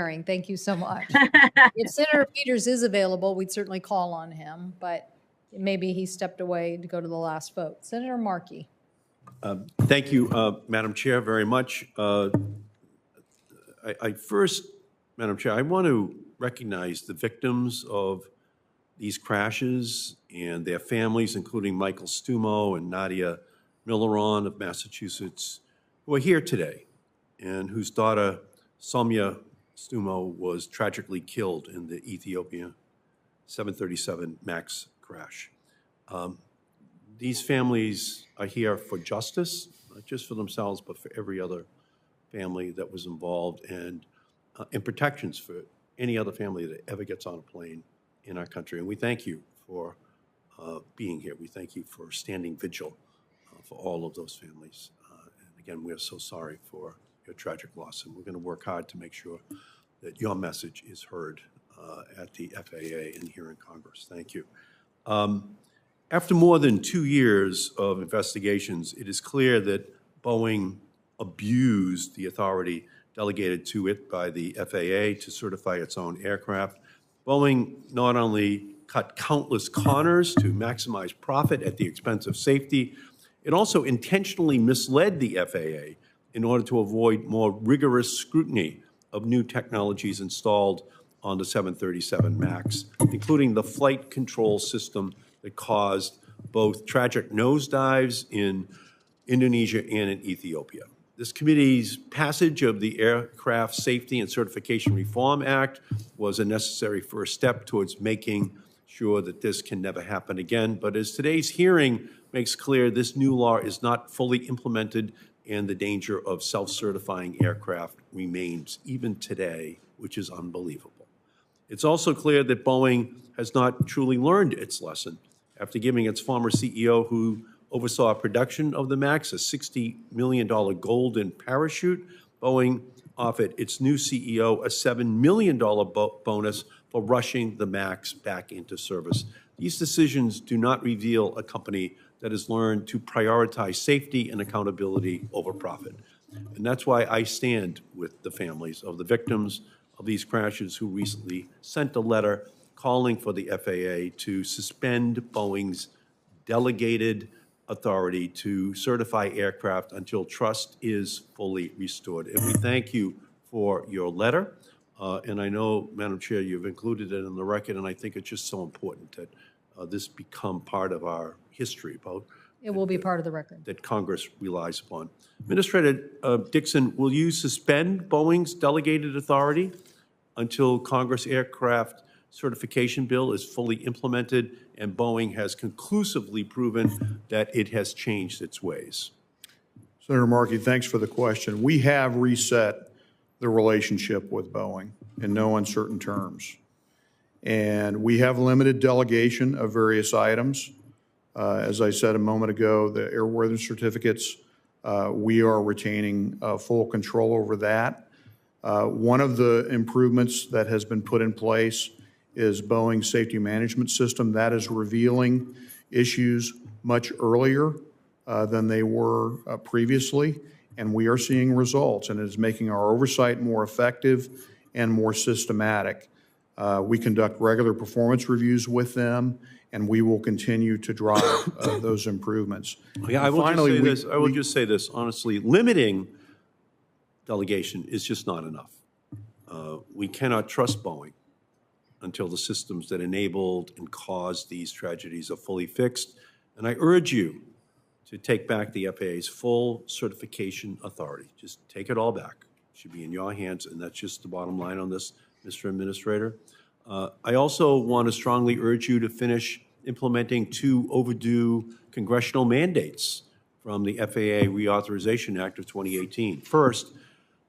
Thank you so much. If Senator Peters is available, we'd certainly call on him, but maybe he stepped away to go to the last vote. Senator Markey. Thank you, Madam Chair, very much. First, Madam Chair, I want to recognize the victims of these crashes and their families, including Michael Stumo and Nadia Milleron of Massachusetts, who are here today and whose daughter, Soumya Stumo, was tragically killed in the Ethiopia 737 MAX crash. These families are here for justice, not just for themselves, but for every other family that was involved, and protections for any other family that ever gets on a plane in our country. And we thank you for being here. We thank you for standing vigil for all of those families. And again, we are so sorry for your tragic loss, and we're going to work hard to make sure that your message is heard at the FAA and here in Congress. Thank you. After more than 2 years of investigations, it is clear that Boeing abused the authority delegated to it by the FAA to certify its own aircraft. Boeing not only cut countless corners to maximize profit at the expense of safety, it also intentionally misled the FAA in order to avoid more rigorous scrutiny of new technologies installed on the 737 MAX, including the flight control system that caused both tragic nosedives in Indonesia and in Ethiopia. This committee's passage of the Aircraft Safety and Certification Reform Act was a necessary first step towards making sure that this can never happen again. But as today's hearing makes clear, this new law is not fully implemented, and the danger of self-certifying aircraft remains even today, which is unbelievable. It's also clear that Boeing has not truly learned its lesson after giving its former CEO, who oversaw production of the MAX, a $60 million golden parachute. Boeing offered its new CEO a $7 million bonus for rushing the MAX back into service. These decisions do not reveal a company that has learned to prioritize safety and accountability over profit. And that's why I stand with the families of the victims of these crashes who recently sent a letter calling for the FAA to suspend Boeing's delegated authority to certify aircraft until trust is fully restored. And we thank you for your letter. And I know, Madam Chair, you've included it in the record, and I think it's just so important that this become part of our history. It will be part of the record. That Congress relies upon. Administrator Dickson, will you suspend Boeing's delegated authority until Congress aircraft certification bill is fully implemented and Boeing has conclusively proven that it has changed its ways? Senator Markey, thanks for the question. We have reset the relationship with Boeing in no uncertain terms. And we have limited delegation of various items. As I said a moment ago, the airworthiness certificates, we are retaining full control over that. One of the improvements that has been put in place is Boeing's safety management system. That is revealing issues much earlier than they were previously, and we are seeing results, and it is making our oversight more effective and more systematic. We conduct regular performance reviews with them, and we will continue to drive those improvements. Yeah, I will just say this honestly, limiting delegation is just not enough. We cannot trust Boeing until the systems that enabled and caused these tragedies are fully fixed. And I urge you to take back the FAA's full certification authority. Just take it all back. It should be in your hands, and that's just the bottom line on this, Mr. Administrator. I also want to strongly urge you to finish implementing 2 overdue congressional mandates from the FAA Reauthorization Act of 2018. First,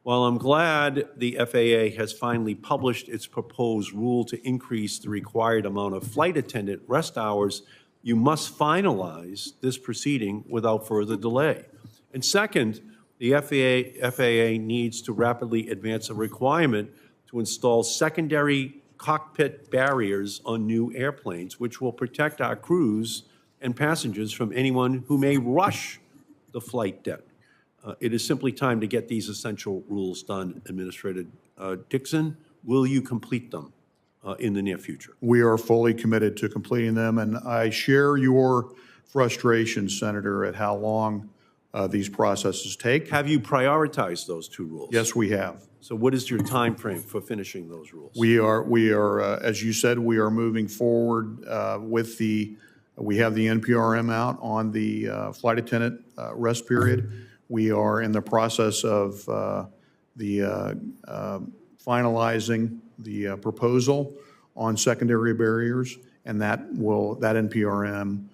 while I'm glad the FAA has finally published its proposed rule to increase the required amount of flight attendant rest hours, you must finalize this proceeding without further delay. And second, the FAA needs to rapidly advance a requirement to install secondary cockpit barriers on new airplanes, which will protect our crews and passengers from anyone who may rush the flight deck. It is simply time to get these essential rules done. Administrator Dickson, will you complete them in the near future? We are fully committed to completing them, and I share your frustration, Senator, at how long these processes take. Have you prioritized those two rules? Yes, we have. So what is your time frame for finishing those rules? We are, as you said, we are moving forward with we have the NPRM out on the flight attendant rest period. We are in the process of finalizing the proposal on secondary barriers, and that NPRM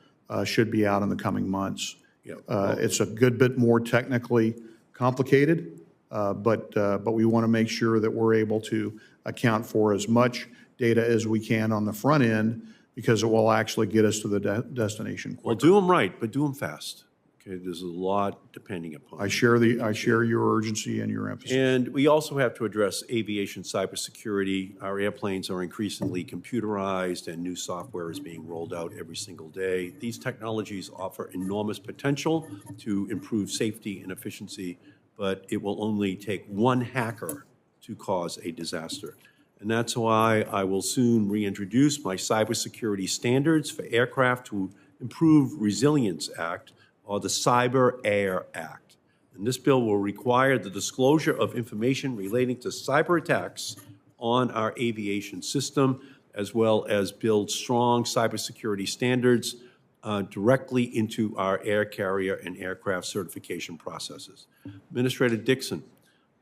should be out in the coming months. Yeah. It's a good bit more technically complicated, but we want to make sure that we're able to account for as much data as we can on the front end, because it will actually get us to the destination quicker. Well, do them right, but do them fast. Okay, there's a lot depending upon. I share your urgency and your emphasis. And we also have to address aviation cybersecurity. Our airplanes are increasingly computerized and new software is being rolled out every single day. These technologies offer enormous potential to improve safety and efficiency, but it will only take one hacker to cause a disaster. And that's why I will soon reintroduce my cybersecurity standards for aircraft to improve Resilience Act, or the Cyber Air Act. And this bill will require the disclosure of information relating to cyber attacks on our aviation system, as well as build strong cybersecurity standards directly into our air carrier and aircraft certification processes. Administrator Dickson,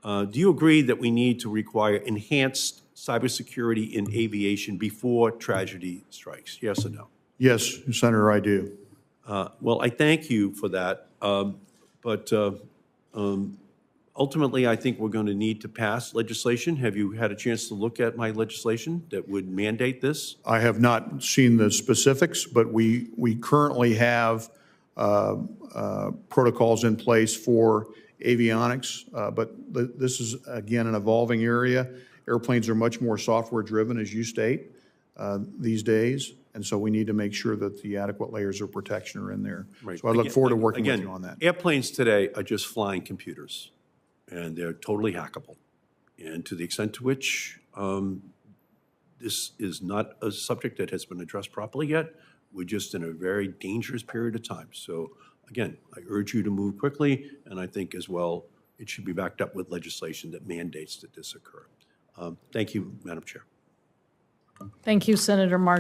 do you agree that we need to require enhanced cybersecurity in aviation before tragedy strikes? Yes or no? Yes, Senator, I do. Well, I thank you for that, but ultimately, I think we're going to need to pass legislation. Have you had a chance to look at my legislation that would mandate this? I have not seen the specifics, but we currently have protocols in place for avionics, but this is, again, an evolving area. Airplanes are much more software-driven, as you state, these days, and so we need to make sure that the adequate layers of protection are in there. Right. So I look forward to working with Again, you on that. airplanes today are just flying computers, and they're totally hackable. And to the extent to which this is not a subject that has been addressed properly yet, we're just in a very dangerous period of time. So again, I urge you to move quickly, and I think as well, it should be backed up with legislation that mandates that this occur. Thank you, Madam Chair. Thank you, Senator Markey.